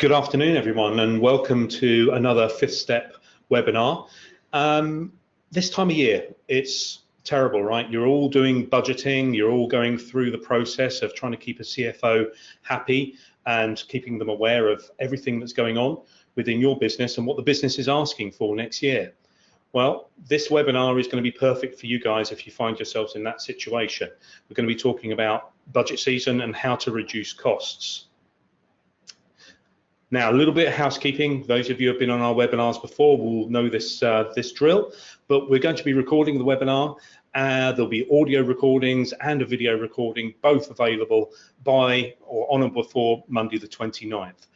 Good afternoon, everyone, and welcome to another Fifth Step webinar. This time of year, it's terrible, right? You're all doing budgeting, you're all going through the process of trying to keep a CFO happy and keeping them aware of everything that's going on within your business and what the business is asking for next year. Well, this webinar is going to be perfect for you guys if you find yourselves in that situation. We're going to be talking about budget season and how to reduce costs. Now, a little bit of housekeeping. Those of you who have been on our webinars before will know this drill, but we're going to be recording the webinar. There'll be audio recordings and a video recording, both available by or on or before Monday the 29th.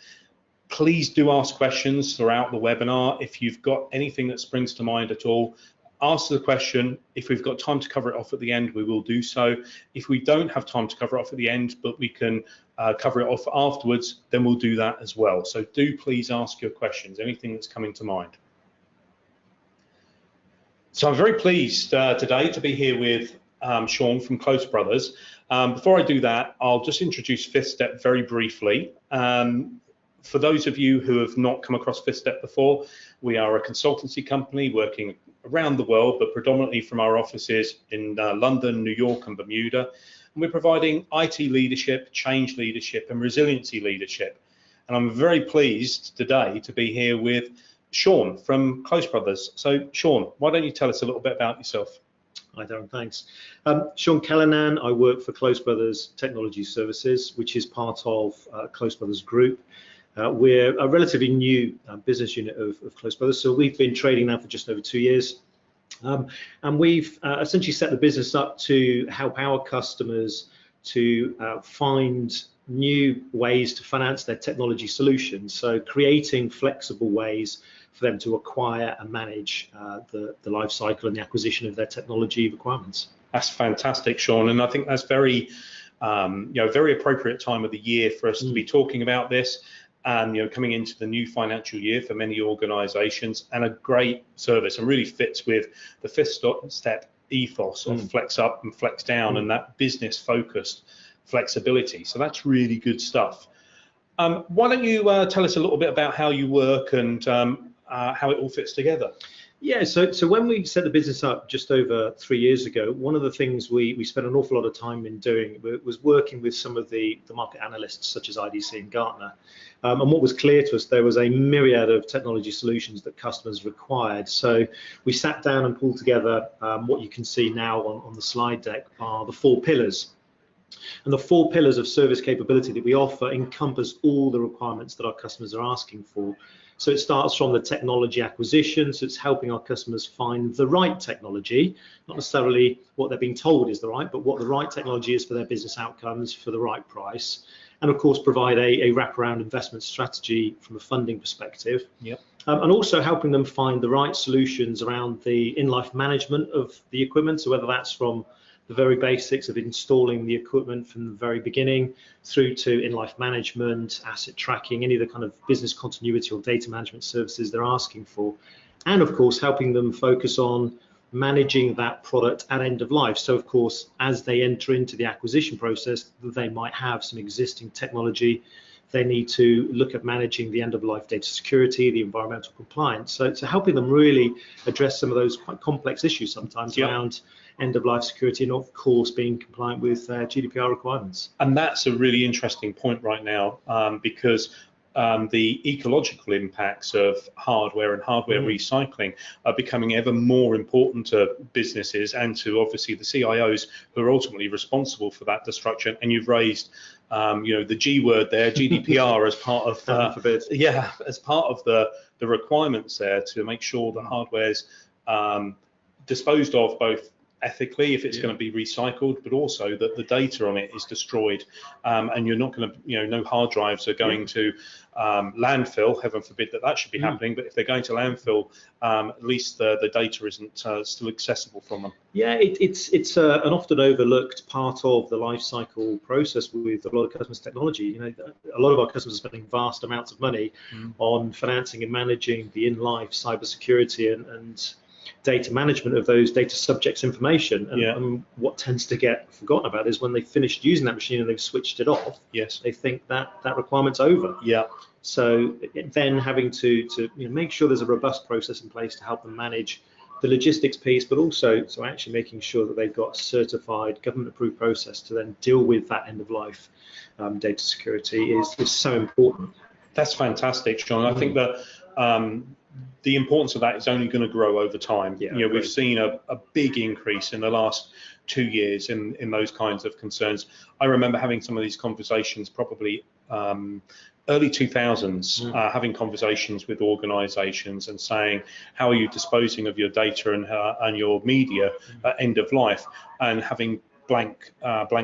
Please do ask questions throughout the webinar. If you've got anything that springs to mind at all, ask the question. If we've got time to cover it off at the end, we will do so. If we don't have time to cover it off at the end, but we can cover it off afterwards, then we'll do that as well. So do please ask your questions, anything that's coming to mind. So I'm very pleased today to be here with Sean from Close Brothers. Before I do that, I'll just introduce Fifth Step very briefly. For those of you who have not come across Fifth Step before, we are a consultancy company working around the world, but predominantly from our offices in London, New York, and Bermuda. And we're providing IT leadership, change leadership, and resiliency leadership. And I'm very pleased today to be here with Sean from Close Brothers. So, Sean, why don't you tell us a little bit about yourself? Hi, Darren, thanks. Sean Callanan, I work for Close Brothers Technology Services, which is part of Close Brothers Group. We're a relatively new business unit of Close Brothers, so we've been trading now for just over 2 years. And we've essentially set the business up to help our customers to find new ways to finance their technology solutions. So creating flexible ways for them to acquire and manage the life cycle and the acquisition of their technology requirements. That's fantastic, Sean, and I think that's very appropriate time of the year for us to be talking about this. Coming into the new financial year for many organizations, and a great service, and really fits with the Fifth Step ethos of flex up and flex down and that business focused flexibility. So that's really good stuff. Why don't you tell us a little bit about how you work and how it all fits together? Yeah, so when we set the business up just over 3 years ago, one of the things we spent an awful lot of time in doing was working with some of the market analysts such as IDC and Gartner. And what was clear to us, there was a myriad of technology solutions that customers required. So we sat down and pulled together what you can see now on the slide deck are the 4 pillars. And the 4 pillars of service capability that we offer encompass all the requirements that our customers are asking for. So it starts from the technology acquisition, so it's helping our customers find the right technology, not necessarily what they're being told is the right, but what the right technology is for their business outcomes for the right price. And of course, provide a wraparound investment strategy from a funding perspective. Yep. And also helping them find the right solutions around the in-life management of the equipment. So whether that's from the very basics of installing the equipment from the very beginning through to in-life management, asset tracking, any of the kind of business continuity or data management services they're asking for. And of course, helping them focus on managing that product at end of life. So of course, as they enter into the acquisition process, they might have some existing technology. They need to look at managing the end of life data security, the environmental compliance. So helping them really address some of those quite complex issues sometimes around end of life security, and of course being compliant with GDPR requirements. And that's a really interesting point right now, because the ecological impacts of hardware and hardware recycling are becoming ever more important to businesses and to obviously the CIOs who are ultimately responsible for that destruction. And you've raised the G word there, GDPR, as part of as part of the requirements there to make sure that hardware's disposed of both ethically if it's going to be recycled, but also that the data on it is destroyed, and you're not going to, no hard drives are going to landfill. Heaven forbid that should be happening, but if they're going to landfill, at least the data isn't still accessible from them. Yeah, it's an often overlooked part of the life cycle process with a lot of customers' technology. A lot of our customers are spending vast amounts of money on financing and managing the in-life cybersecurity and data management of those data subjects information. And what tends to get forgotten about is when they finished using that machine and they've switched it off, they think that that requirement's over. So then having to make sure there's a robust process in place to help them manage the logistics piece, but also so actually making sure that they've got a certified government-approved process to then deal with that end-of-life data security is so important. That's fantastic, Sean. I think that the importance of that is only going to grow over time. We've seen a big increase in the last 2 years in those kinds of concerns. I remember having some of these conversations probably early 2000s, having conversations with organizations and saying, how are you disposing of your data and your media at end of life, and having blank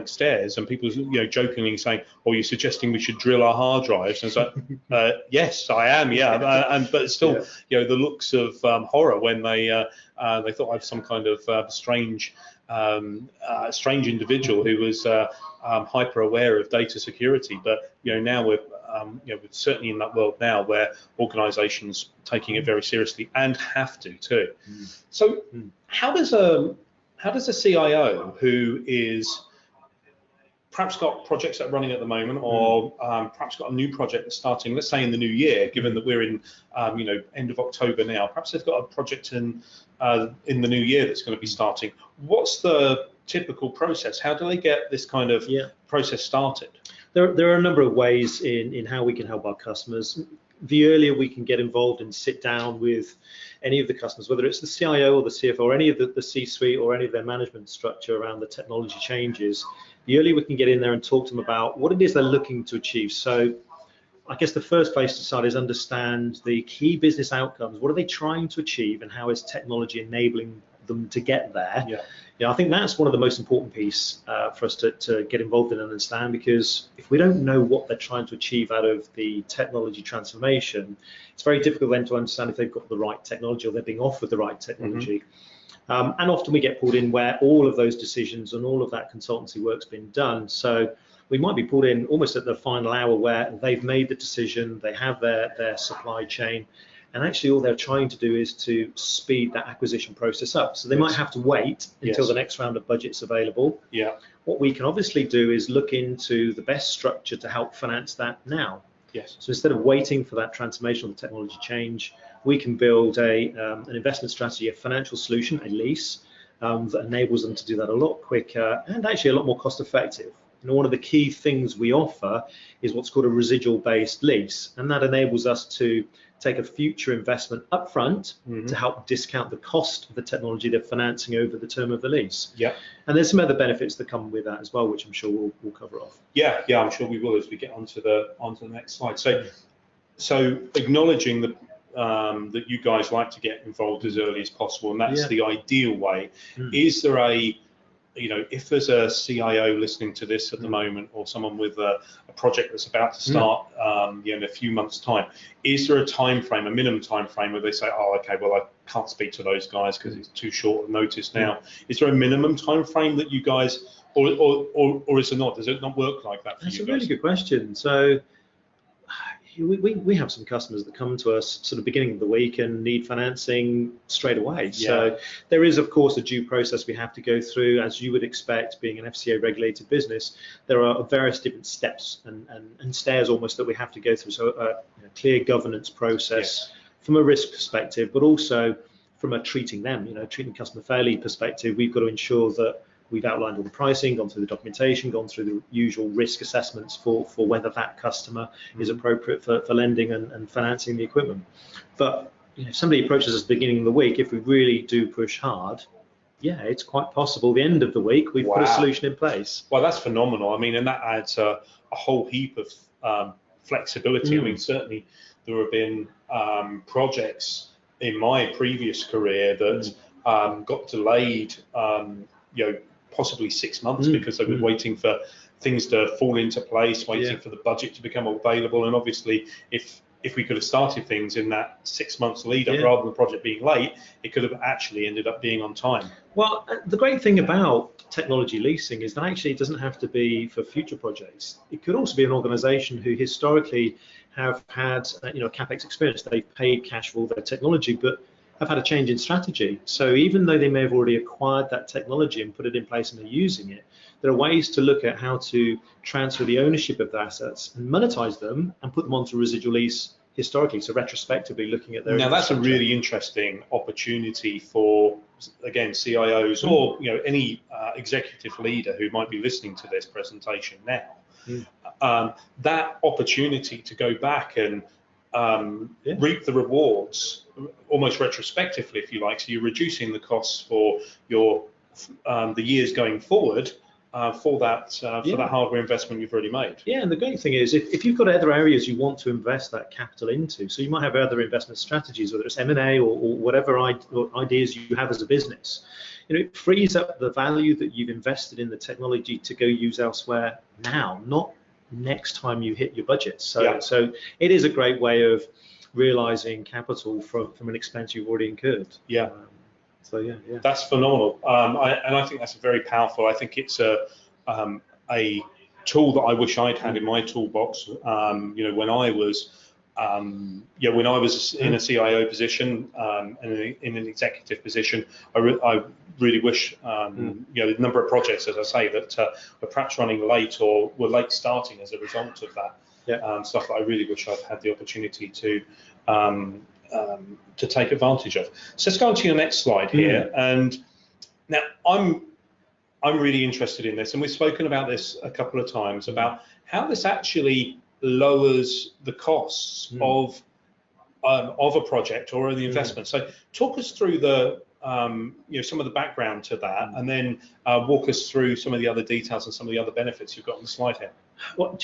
stares, and people jokingly saying, "Oh, you're suggesting we should drill our hard drives?" And it's like, yes, I am, but still, the looks of horror when they thought I was some kind of strange individual who was hyper aware of data security. But now we're certainly in that world now where organizations taking it very seriously and have to too. So how does a CIO who is perhaps got projects that are running at the moment, or perhaps got a new project that's starting, let's say in the new year, given that we're in end of October now, perhaps they've got a project in the new year that's going to be starting. What's the typical process? How do they get this kind of process started? There are a number of ways in how we can help our customers. The earlier we can get involved and sit down with any of the customers, whether it's the CIO or the CFO or any of the C-suite or any of their management structure around the technology changes, the earlier we can get in there and talk to them about what it is they're looking to achieve. So I guess the first place to start is understand the key business outcomes. What are they trying to achieve, and how is technology enabling them to get there? I think that's one of the most important piece for us to get involved in and understand, because if we don't know what they're trying to achieve out of the technology transformation, it's very difficult then to understand if they've got the right technology or they're being offered the right technology. And often we get pulled in where all of those decisions and all of that consultancy work's been done. So we might be pulled in almost at the final hour where they've made the decision, they have their supply chain, and actually all they're trying to do is to speed that acquisition process up. So they might have to wait until the next round of budget's available. What we can obviously do is look into the best structure to help finance that now. So instead of waiting for that transformational technology change, we can build an investment strategy, a financial solution, a lease, that enables them to do that a lot quicker and actually a lot more cost effective. One of the key things we offer is what's called a residual-based lease, and that enables us to take a future investment upfront to help discount the cost of the technology they're financing over the term of the lease. And there's some other benefits that come with that as well, which I'm sure we'll cover off. I'm sure we will as we get onto the next slide. So acknowledging that you guys like to get involved as early as possible, and that's the ideal way. Is there if there's a CIO listening to this at the moment, or someone with a project that's about to start in a few months' time, is there a time frame, a minimum time frame, where they say, oh, okay, well, I can't speak to those guys because it's too short a notice now? Is there a minimum time frame that you guys, or is it not? Does it not work like that for you guys? That's a really good question. So we have some customers that come to us sort of beginning of the week and need financing straight away. So there is, of course, a due process we have to go through, as you would expect, being an FCA regulated business. There are various different steps and stairs almost that we have to go through. So a clear governance process from a risk perspective, but also from a treating customer fairly perspective. We've got to ensure that we've outlined all the pricing, gone through the documentation, gone through the usual risk assessments for whether that customer is appropriate for lending and financing the equipment. But if somebody approaches us at the beginning of the week, if we really do push hard, it's quite possible the end of the week we've put a solution in place. Well, that's phenomenal. I mean, and that adds a whole heap of flexibility. I mean, certainly there have been projects in my previous career that got delayed, possibly 6 months because they were waiting for things to fall into place, waiting for the budget to become available. And obviously, if we could have started things in that 6 months lead up rather than the project being late, it could have actually ended up being on time. Well, the great thing about technology leasing is that actually it doesn't have to be for future projects. It could also be an organization who historically have had a CapEx experience. They've paid cash for all their technology, but have had a change in strategy. So even though they may have already acquired that technology and put it in place and they're using it, there are ways to look at how to transfer the ownership of the assets and monetize them and put them onto residual lease historically, so retrospectively looking at their Now that's a really interesting opportunity for, again, CIOs or any executive leader who might be listening to this presentation now. That opportunity to go back and reap the rewards almost retrospectively, if you like. So you're reducing the costs for your the years going forward. For that hardware investment you've already made. Yeah, and the great thing is if you've got other areas you want to invest that capital into, so you might have other investment strategies, whether it's M&A or whatever ideas you have as a business, it frees up the value that you've invested in the technology to go use elsewhere now, not next time you hit your budget. So it is a great way of realizing capital from an expense you've already incurred. So yeah, that's phenomenal, and I think that's very powerful. I think it's a tool that I wish I'd had in my toolbox. When I was in a CIO position and in an executive position, I really wish the number of projects, as I say, that were perhaps running late or were late starting as a result of that stuff that I really wish I'd had the opportunity to take advantage of. So let's go on to your next slide here. And now I'm really interested in this, and we've spoken about this a couple of times about how this actually lowers the costs of a project or the investment. So talk us through the some of the background to that, and then walk us through some of the other details and some of the other benefits you've got on the slide here. Well,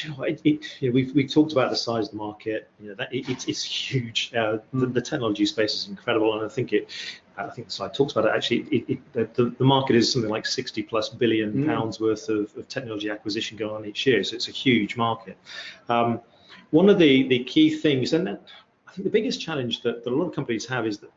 we've talked about the size of the market. It's huge. The technology space is incredible, and I think the slide talks about it. Actually, the market is something like 60+ billion pounds worth of technology acquisition going on each year. So it's a huge market. One of the key things, and I think the biggest challenge that a lot of companies have is that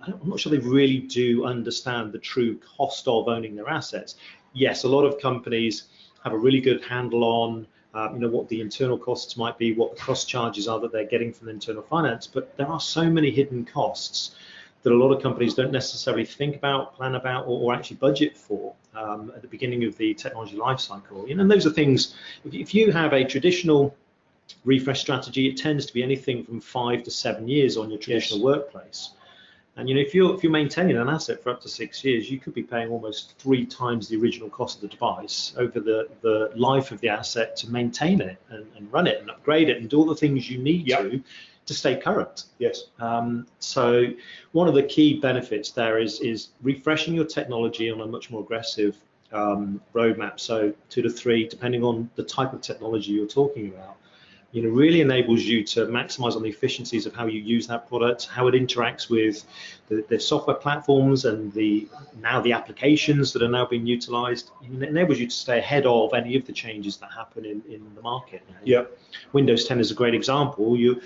I'm not sure they really do understand the true cost of owning their assets. Yes, a lot of companies have a really good handle on what the internal costs might be, what the cross charges are that they're getting from the internal finance, but there are so many hidden costs that a lot of companies don't necessarily think about, plan about, or actually budget for at the beginning of the technology life cycle. And those are things, if you have a traditional refresh strategy, it tends to be anything from 5 to 7 years on your traditional workplace. And if you're maintaining an asset for up to 6 years, you could be paying almost 3 times the original cost of the device over the life of the asset to maintain it and run it and upgrade it and do all the things you need to stay current. Yes. So one of the key benefits there is refreshing your technology on a much more aggressive roadmap. So 2 to 3, depending on the type of technology you're talking about. Really enables you to maximize on the efficiencies of how you use that product, how it interacts with the software platforms and the applications that are now being utilized. It enables you to stay ahead of any of the changes that happen in the market. Windows 10 is a great example. You'll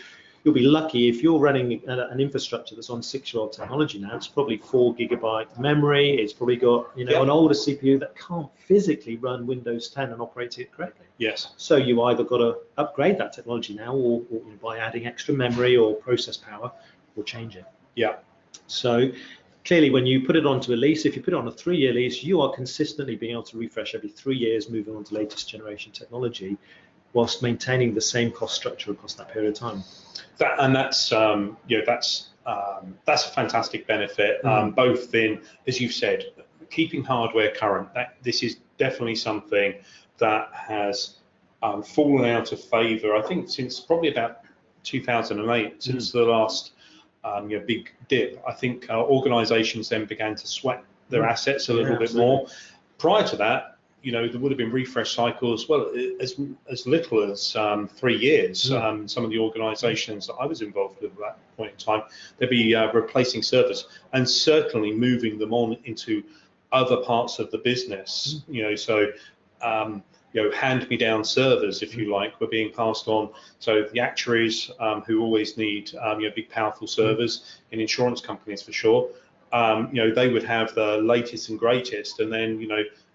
be lucky if you're running an infrastructure that's on 6-year-old technology now. It's probably 4 GB memory. It's probably got an older CPU that can't physically run Windows 10 and operate it correctly. Yes. So you either got to upgrade that technology now, or by adding extra memory or process power, or change it. So clearly, when you put it onto a lease, if you put it on a 3-year lease, you are consistently being able to refresh every 3 years, moving on to latest generation technology, whilst maintaining the same cost structure across that period of time. That's a fantastic benefit, both in, as you've said, keeping hardware current. This is definitely something that has fallen out of favour, I think, since probably about 2008, since the last big dip. I think organisations then began to sweat their assets a little bit more. Prior to that, there would have been refresh cycles, well, as little as 3 years. Some of the organisations that I was involved with at that point in time, they'd be replacing servers and certainly moving them on into other parts of the business. Hand-me-down servers, if you like, were being passed on. So the actuaries who always need big, powerful servers in insurance companies for sure, they would have the latest and greatest, and then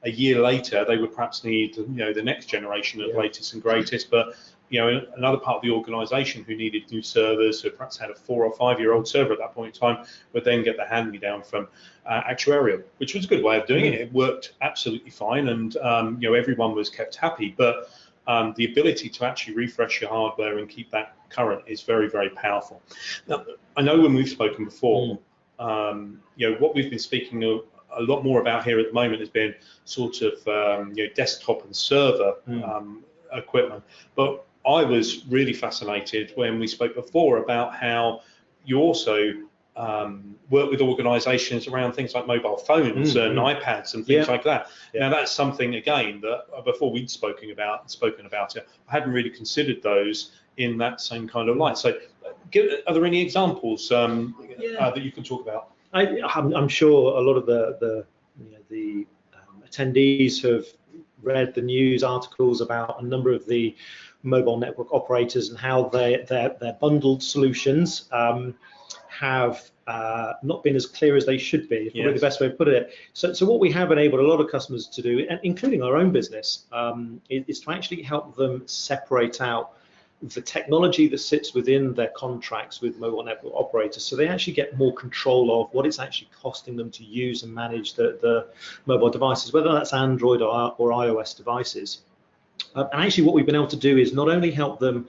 a year later they would perhaps need the next generation of latest and greatest. But another part of the organisation who needed new servers, who perhaps had a 4 or 5 year old server at that point in time, would then get the hand-me-down from actuarial, which was a good way of doing it. It worked absolutely fine, and everyone was kept happy. But the ability to actually refresh your hardware and keep that current is very, very powerful. Now, I know when we've spoken before, what we've been speaking a lot more about here at the moment has been sort of desktop and server equipment. But I was really fascinated when we spoke before about how you also work with organisations around things like mobile phones and iPads and things like that. Now that's something again that before we'd spoken about it, I hadn't really considered those in that same kind of light. So, are there any examples that you can talk about? I'm sure a lot of the attendees have read the news articles about a number of the mobile network operators and how their bundled solutions have not been as clear as they should be. It's probably the best way to put it. So what we have enabled a lot of customers to do, including our own business, is to actually help them separate out the technology that sits within their contracts with mobile network operators, so they actually get more control of what it's actually costing them to use and manage the mobile devices, whether that's Android or iOS devices. And actually what we've been able to do is not only help them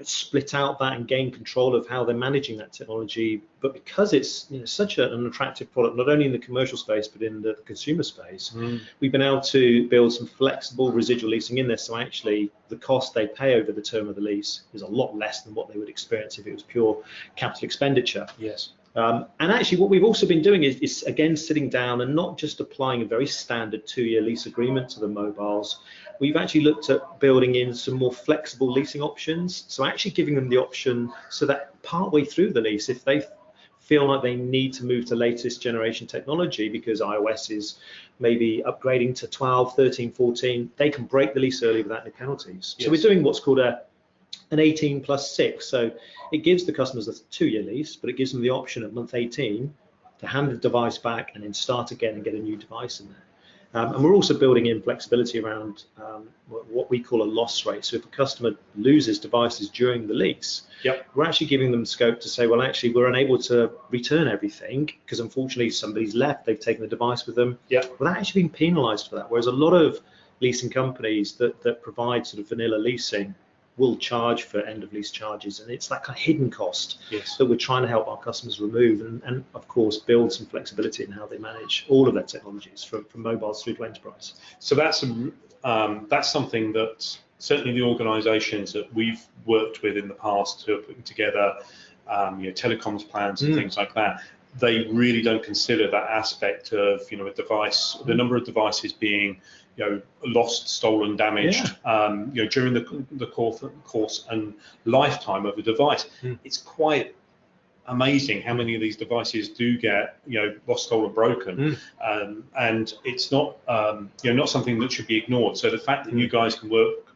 split out that and gain control of how they're managing that technology, but because it's such an attractive product, not only in the commercial space but in the consumer space, we've been able to build some flexible residual leasing in there. So actually the cost they pay over the term of the lease is a lot less than what they would experience if it was pure capital expenditure. Yes. And actually what we've also been doing is again sitting down and not just applying a very standard 2-year lease agreement to the mobiles. We've actually looked at building in some more flexible leasing options, so actually giving them the option so that partway through the lease, if they feel like they need to move to latest generation technology because iOS is maybe upgrading to 12, 13, 14, they can break the lease early without any penalties. Yes. So we're doing what's called an 18+6. So it gives the customers a 2-year lease, but it gives them the option at month 18 to hand the device back and then start again and get a new device in there. And we're also building in flexibility around what we call a loss rate. So if a customer loses devices during the lease, we're actually giving them scope to say, well, actually, we're unable to return everything because unfortunately somebody's left, they've taken the device with them, without actually being penalised for that. Whereas a lot of leasing companies that provide sort of vanilla leasing will charge for end of lease charges, and it's that kind of hidden cost that we're trying to help our customers remove, and of course build some flexibility in how they manage all of their technologies from mobiles through to enterprise. So that's something that certainly the organisations that we've worked with in the past who are putting together telecoms plans and things like that, they really don't consider that aspect of a device, the number of devices being lost, stolen, damaged, during the course and lifetime of a device. It's quite amazing how many of these devices do get lost, stolen, broken, and it's not not something that should be ignored. So the fact that you guys can work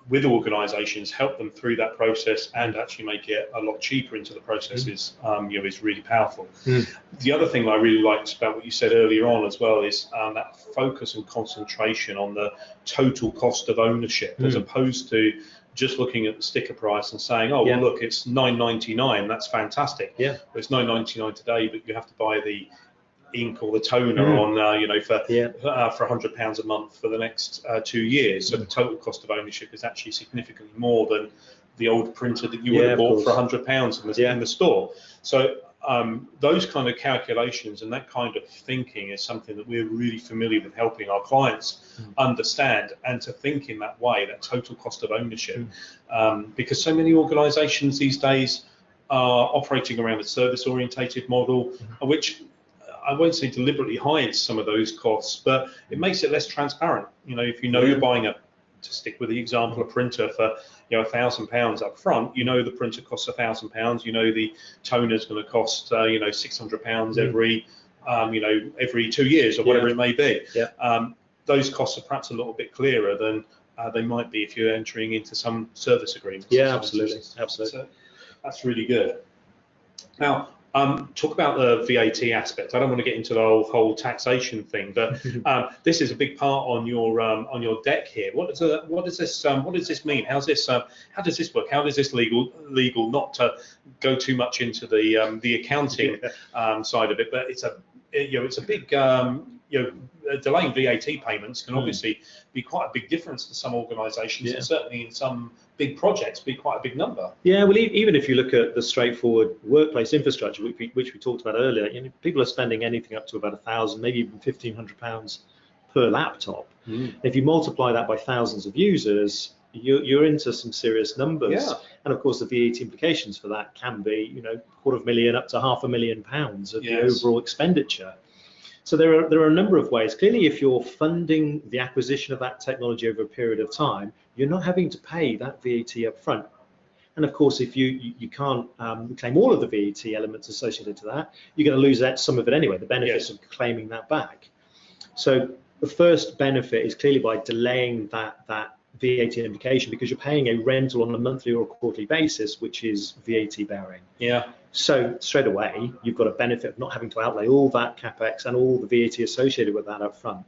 with organisations, help them through that process and actually make it a lot cheaper into the process is really powerful. The other thing I really liked about what you said earlier on as well is that focus and concentration on the total cost of ownership, as opposed to just looking at the sticker price and saying, oh, well, look, it's $9.99, that's fantastic. Well, it's $9.99 today, but you have to buy the ink or the toner on for £100 a month for the next 2 years. So the total cost of ownership is actually significantly more than the old printer that you would have bought for £100 in the store. So those kind of calculations and that kind of thinking is something that we're really familiar with helping our clients understand and to think in that way, that total cost of ownership, because so many organizations these days are operating around a service orientated model, which I won't say deliberately hides some of those costs, but it makes it less transparent. If you're buying to stick with the example, a printer for £1,000 up front, the printer costs £1,000, the toner is going to cost £600 every 2 years or whatever it may be. Those costs are perhaps a little bit clearer than they might be if you're entering into some service agreements. Absolutely. So that's really good. Now, Talk about the VAT aspect. I don't want to get into the whole taxation thing, but this is a big part on your deck here. What does this mean? How does this work? How is this legal? Not to go too much into the accounting side of it, but it's a big delaying VAT payments can obviously be quite a big difference to some organisations, and certainly in some big projects be quite a big number. Yeah, well, even if you look at the straightforward workplace infrastructure, which we talked about earlier, people are spending anything up to about £1,000, maybe even £1,500 per laptop. If you multiply that by thousands of users, you're into some serious numbers. And of course, the VAT implications for that can be, £250,000 up to £500,000 of the overall expenditure. So there are a number of ways. Clearly, if you're funding the acquisition of that technology over a period of time, you're not having to pay that VAT up front. And of course, if you can't claim all of the VAT elements associated to that, you're going to lose some of it anyway, the benefits of claiming that back. So the first benefit is clearly by delaying that VAT implication, because you're paying a rental on a monthly or a quarterly basis, which is VAT bearing. So straight away, you've got a benefit of not having to outlay all that CapEx and all the VAT associated with that up front.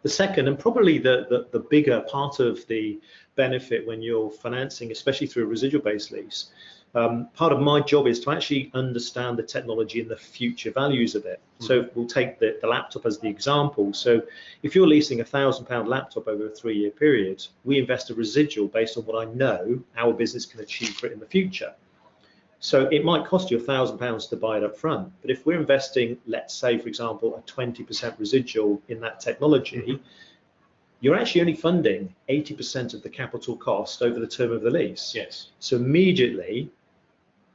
The second, and probably the bigger part of the benefit when you're financing, especially through a residual-based lease, part of my job is to actually understand the technology and the future values of it. So we'll take the laptop as the example. So if you're leasing a £1,000 laptop over a 3-year period, we invest a residual based on what I know our business can achieve for it in the future. So it might cost you £1,000 to buy it up front, but if we're investing, let's say, for example, a 20% residual in that technology, you're actually only funding 80% of the capital cost over the term of the lease. So immediately,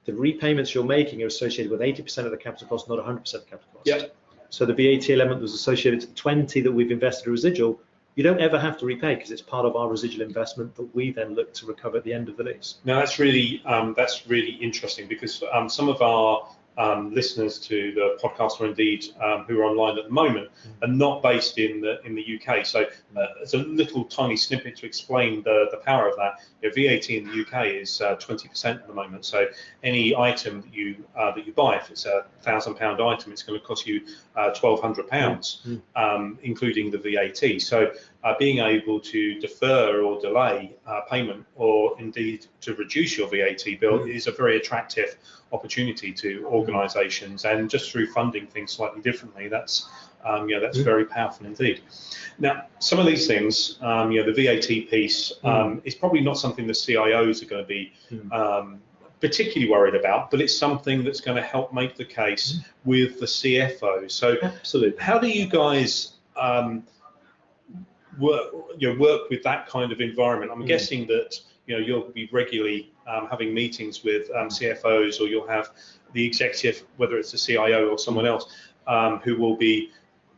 the repayments you're making are associated with 80% of the capital cost, not 100% of the capital cost. So the VAT element was associated to the 20 that we've invested a residual. You don't ever have to repay because it's part of our residual investment that we then look to recover at the end of the lease. Now that's really interesting, because some of our listeners to the podcast, or indeed who are online at the moment, are not based in the UK. So it's a little tiny snippet to explain the power of that. VAT in the UK is 20% at the moment. So any item that you buy, if it's a £1,000 item, it's going to cost you £1,200, including the VAT. So being able to defer or delay payment, or indeed to reduce your VAT bill, is a very attractive opportunity to organisations, and just through funding things slightly differently, that's very powerful indeed. Now, some of these things, the VAT piece is probably not something the CIOs are going to be particularly worried about, but it's something that's going to help make the case with the CFO. So, absolutely, how do you guys work with that kind of environment? I'm guessing that you'll be regularly having meetings with CFOs, or you'll have the executive, whether it's the CIO or someone else, who will be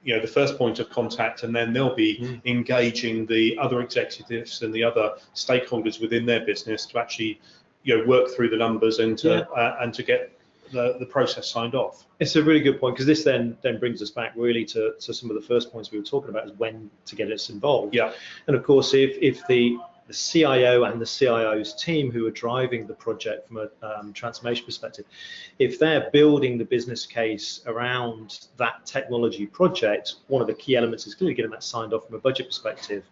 the first point of contact, and then they'll be engaging the other executives and the other stakeholders within their business to actually work through the numbers and to get the process signed off. It's a really good point, because this then brings us back really to some of the first points we were talking about, is when to get us involved. And of course, if the CIO and the CIO's team who are driving the project from a transformation perspective, if they're building the business case around that technology project, one of the key elements is clearly getting that signed off from a budget perspective.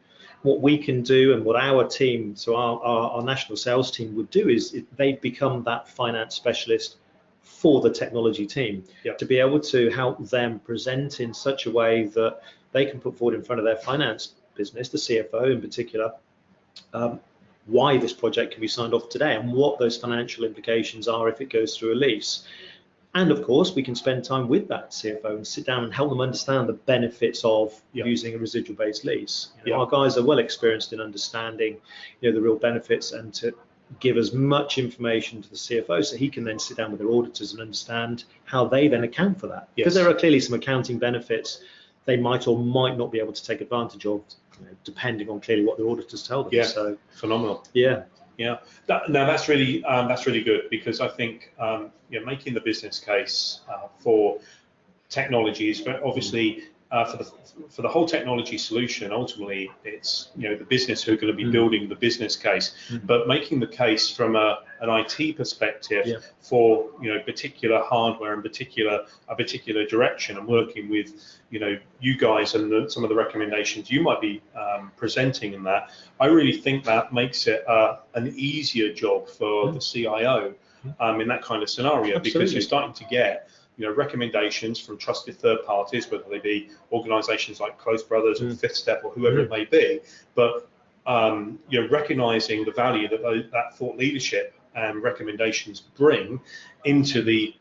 What we can do, and what our team, so our national sales team would do, is they become that finance specialist for the technology team, to be able to help them present in such a way that they can put forward in front of their finance business, the CFO in particular, why this project can be signed off today and what those financial implications are if it goes through a lease. And of course, we can spend time with that CFO and sit down and help them understand the benefits of using a residual-based lease. Our guys are well experienced in understanding the real benefits, and to give as much information to the CFO so he can then sit down with their auditors and understand how they then account for that. Because there are clearly some accounting benefits they might or might not be able to take advantage of, depending on clearly what their auditors tell them. So phenomenal. Now that's really good, because I think making the business case for technology is obviously for the whole technology solution, ultimately it's the business who are going to be building the business case, but making the case from an IT perspective for particular hardware and a particular direction, and working with you guys and some of the recommendations you might be presenting in that. I really think that makes it an easier job for the CIO in that kind of scenario, because you're starting to get recommendations from trusted third parties, whether they be organisations like Close Brothers or Fifth Step or whoever it may be, but recognising the value that thought leadership and recommendations bring into the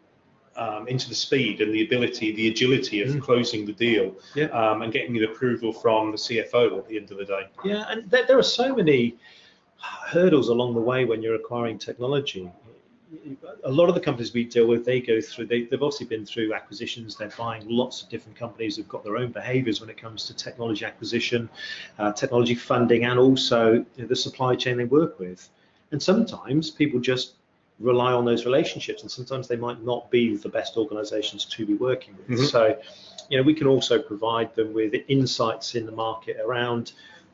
speed and the ability, the agility of closing the deal and getting the approval from the CFO at the end of the day. Yeah, and there are so many hurdles along the way when you're acquiring technology. A lot of the companies we deal with, they've obviously been through acquisitions. They're buying lots of different companies who've got their own behaviors when it comes to technology acquisition, technology funding, and also the supply chain they work with. And sometimes people just rely on those relationships, and sometimes they might not be the best organizations to be working with. So, we can also provide them with insights in the market around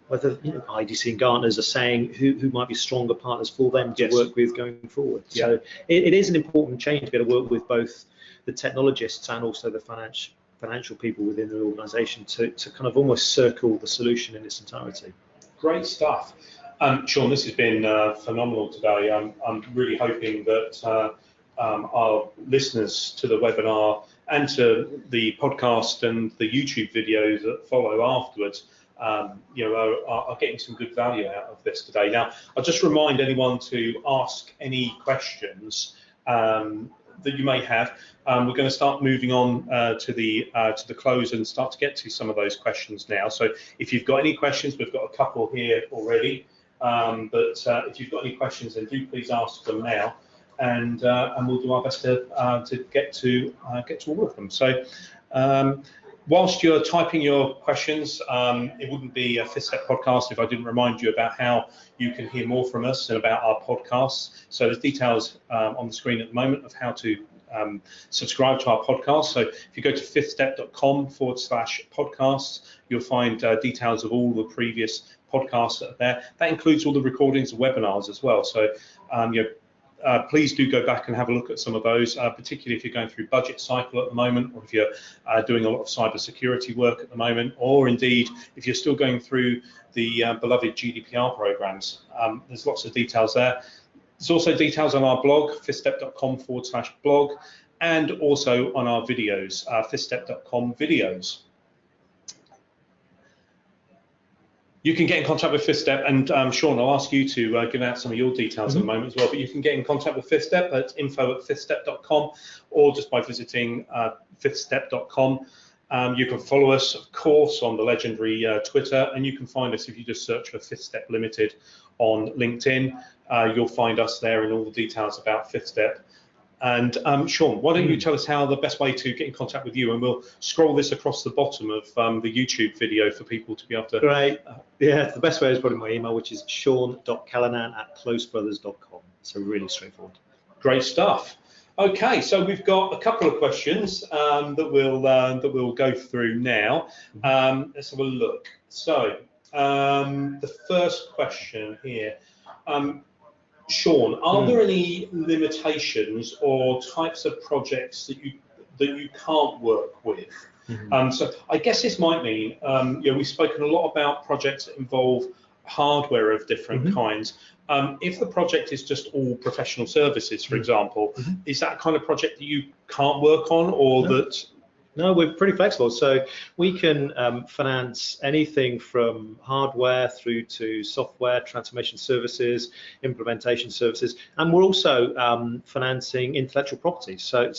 whether IDC and Gartners are saying who might be stronger partners for them to work with going forward. So it is an important change to be able to work with both the technologists and also the financial people within the organisation to kind of almost circle the solution in its entirety. Great stuff. Sean, this has been phenomenal today. I'm really hoping that our listeners to the webinar and to the podcast and the YouTube videos that follow afterwards are getting some good value out of this today. Now, I'll just remind anyone to ask any questions that you may have. We're going to start moving on to the close and start to get to some of those questions now. So if you've got any questions, we've got a couple here already, but if you've got any questions, then do please ask them now, and we'll do our best to get to all of them. So whilst you're typing your questions, it wouldn't be a Fifth Step podcast if I didn't remind you about how you can hear more from us and about our podcasts. So there's details on the screen at the moment of how to subscribe to our podcast. So if you go to fifthstep.com/podcasts, you'll find details of all the previous podcasts that are there. That includes all the recordings of webinars as well. So please do go back and have a look at some of those, particularly if you're going through budget cycle at the moment, or if you're doing a lot of cybersecurity work at the moment, or indeed if you're still going through the beloved GDPR programs. There's lots of details there. There's also details on our blog, fifthstep.com/blog, and also on our videos, fifthstep.com videos. You can get in contact with Fifth Step, and Sean, I'll ask you to give out some of your details in a moment as well, but you can get in contact with Fifth Step at info@fifthstep.com, or just by visiting fifthstep.com. You can follow us, of course, on the legendary Twitter, and you can find us if you just search for Fifth Step Limited on LinkedIn. You'll find us there and all the details about Fifth Step. And Sean, why don't you tell us how the best way to get in contact with you, and we'll scroll this across the bottom of the YouTube video for people to be able to... Great. Yeah, the best way is probably my email, which is sean.callanan@closebrothers.com. So really straightforward. Great stuff. Okay, so we've got a couple of questions that we'll go through now. Let's have a look. So the first question here. Sean, are there any limitations or types of projects that you can't work with? So I guess this might mean, we've spoken a lot about projects that involve hardware of different kinds. If the project is just all professional services, for example, is that kind of project that you can't work on, or that? No, we're pretty flexible. So we can finance anything from hardware through to software, transformation services, implementation services, and we're also financing intellectual property. So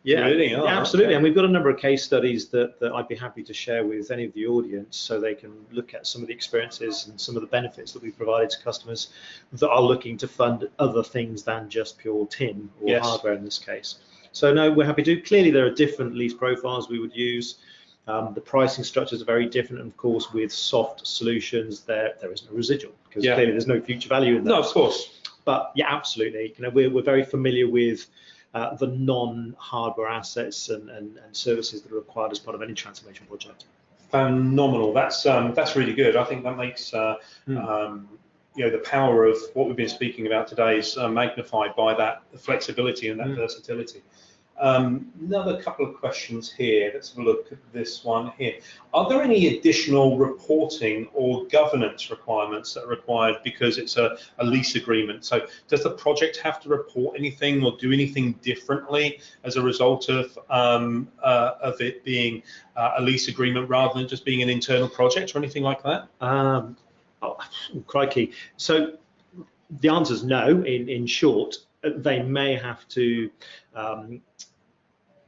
yeah, really? Yeah, absolutely. Okay. And we've got a number of case studies that I'd be happy to share with any of the audience, so they can look at some of the experiences and some of the benefits that we've provided to customers that are looking to fund other things than just pure tin or hardware in this case. So no, we're happy to. Clearly, there are different lease profiles we would use. The pricing structures are very different, and of course, with soft solutions, there is no residual, because clearly there's no future value in that. No, of course. But yeah, absolutely. We're very familiar with the non-hardware assets and services that are required as part of any transformation project. Phenomenal. That's really good. I think that makes the power of what we've been speaking about today is magnified by that flexibility and that versatility. Another couple of questions here. Let's have a look at this one here. Are there any additional reporting or governance requirements that are required because it's a lease agreement? So does the project have to report anything or do anything differently as a result of it being a lease agreement rather than just being an internal project or anything like that? Oh, crikey. So the answer is no. In short, they may have to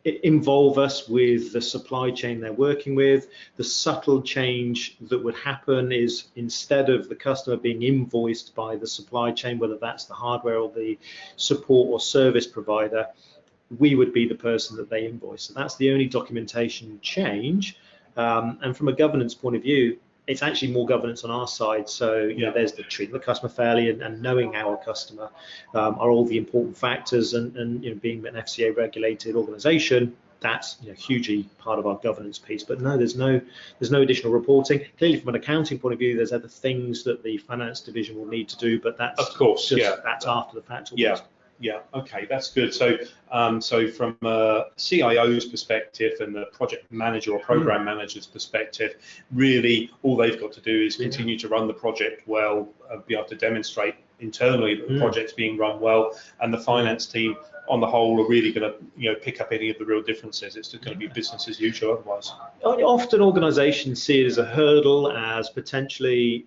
involve us with the supply chain they're working with. The subtle change that would happen is instead of the customer being invoiced by the supply chain, whether that's the hardware or the support or service provider, we would be the person that they invoice. So that's the only documentation change. And from a governance point of view, it's actually more governance on our side. So there's the treating the customer fairly and knowing our customer are all the important factors. And being an FCA regulated organisation, that's hugely part of our governance piece. But no, there's no additional reporting. Clearly, from an accounting point of view, there's other things that the finance division will need to do. But that's of course, that's after the fact. Yeah, okay, that's good. So, so from a CIO's perspective and the project manager or program manager's perspective, really all they've got to do is continue to run the project well, be able to demonstrate internally that the project's being run well, and the finance team on the whole are really going to pick up any of the real differences. It's just going to be business as usual otherwise. Often organizations see it as a hurdle, as potentially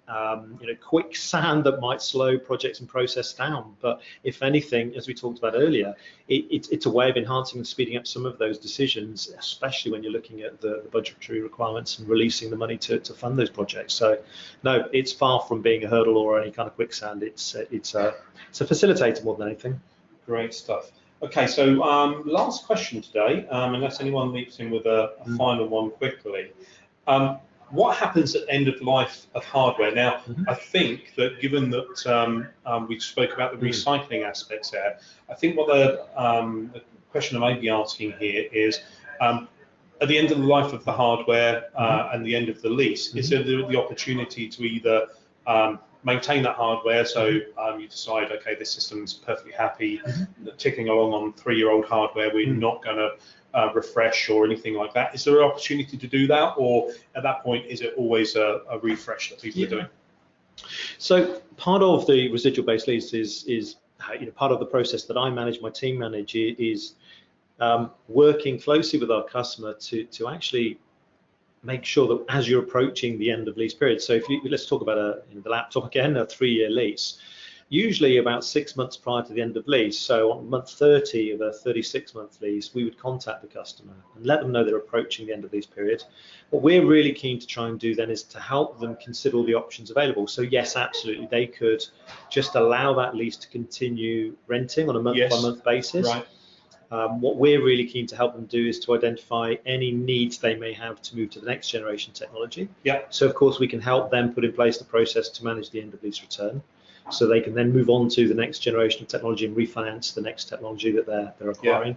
quicksand that might slow projects and process down. But if anything, as we talked about earlier, it's a way of enhancing and speeding up some of those decisions, especially when you're looking at the budgetary requirements and releasing the money to fund those projects. So no, it's far from being a hurdle or any kind of quicksand. It's a facilitator more than anything. Great stuff. Okay, so last question today, unless anyone leaps in with a final one quickly. What happens at the end of life of hardware? Now, I think that given that we spoke about the recycling aspects there, I think what the question I may be asking here is, at the end of the life of the hardware and the end of the lease, is there the opportunity to either maintain that hardware, so you decide, okay, this system's perfectly happy, ticking along on 3-year-old hardware, we're not going to refresh or anything like that. Is there an opportunity to do that, or at that point, is it always a refresh that people are doing? So part of the residual-based lease is part of the process that I manage, my team manage, is working closely with our customer to actually make sure that as you're approaching the end of lease period, so let's talk about the laptop again, a 3-year lease, usually about 6 months prior to the end of lease. So on month 30 of a 36-month lease, we would contact the customer and let them know they're approaching the end of lease period. What we're really keen to try and do then is to help them consider all the options available. So yes, absolutely, they could just allow that lease to continue renting on a month-by-month basis. Right. What we're really keen to help them do is to identify any needs they may have to move to the next generation technology. Yeah. So of course we can help them put in place the process to manage the end of lease return, so they can then move on to the next generation of technology and refinance the next technology that they're acquiring.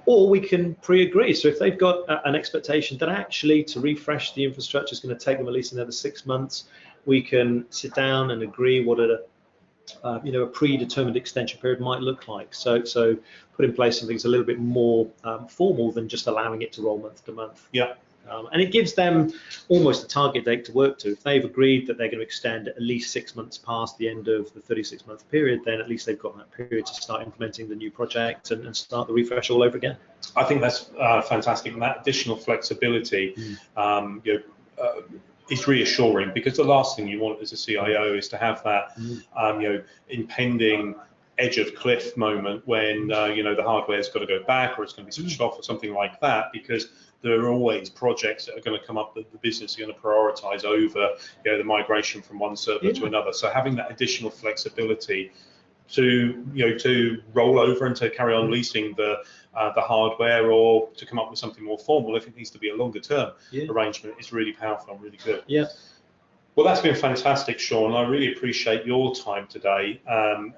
Or we can pre-agree. So if they've got an expectation that actually to refresh the infrastructure is going to take them at least another 6 months, we can sit down and agree what a predetermined extension period might look like. So put in place something that's a little bit more formal than just allowing it to roll month to month. Yeah. And it gives them almost a target date to work to. If they've agreed that they're going to extend at least 6 months past the end of the 36-month period, then at least they've got that period to start implementing the new project and start the refresh all over again. I think that's fantastic, and that additional flexibility is reassuring, because the last thing you want as a CIO is to have that impending edge of cliff moment when the hardware's got to go back or it's going to be switched off or something like that, because there are always projects that are going to come up that the business is going to prioritize over the migration from one server to another. So having that additional flexibility to roll over and to carry on leasing the hardware, or to come up with something more formal if it needs to be a longer term arrangement, is really powerful and really good. Yeah. Well, that's been fantastic, Sean. I really appreciate your time today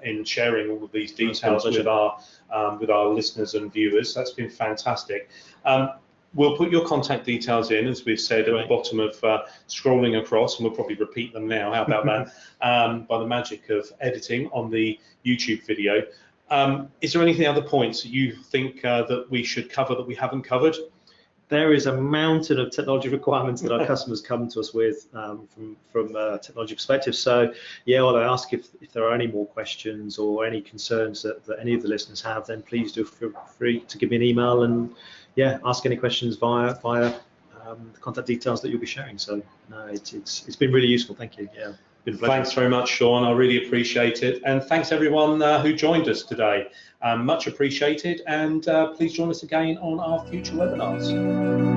in sharing all of these details with our listeners and viewers. That's been fantastic. We'll put your contact details in, as we've said, at the bottom of scrolling across, and we'll probably repeat them now. How about that? By the magic of editing on the YouTube video. Is there anything other points that you think that we should cover that we haven't covered? There is a mountain of technology requirements that our customers come to us with from a technology perspective. So yeah, well, I ask if there are any more questions or any concerns that any of the listeners have, then please do feel free to give me an email and yeah, ask any questions via the contact details that you'll be sharing. So no, it's been really useful. Thank you. Yeah. Thanks very much, Sean. I really appreciate it. And thanks everyone who joined us today. Much appreciated. And please join us again on our future webinars.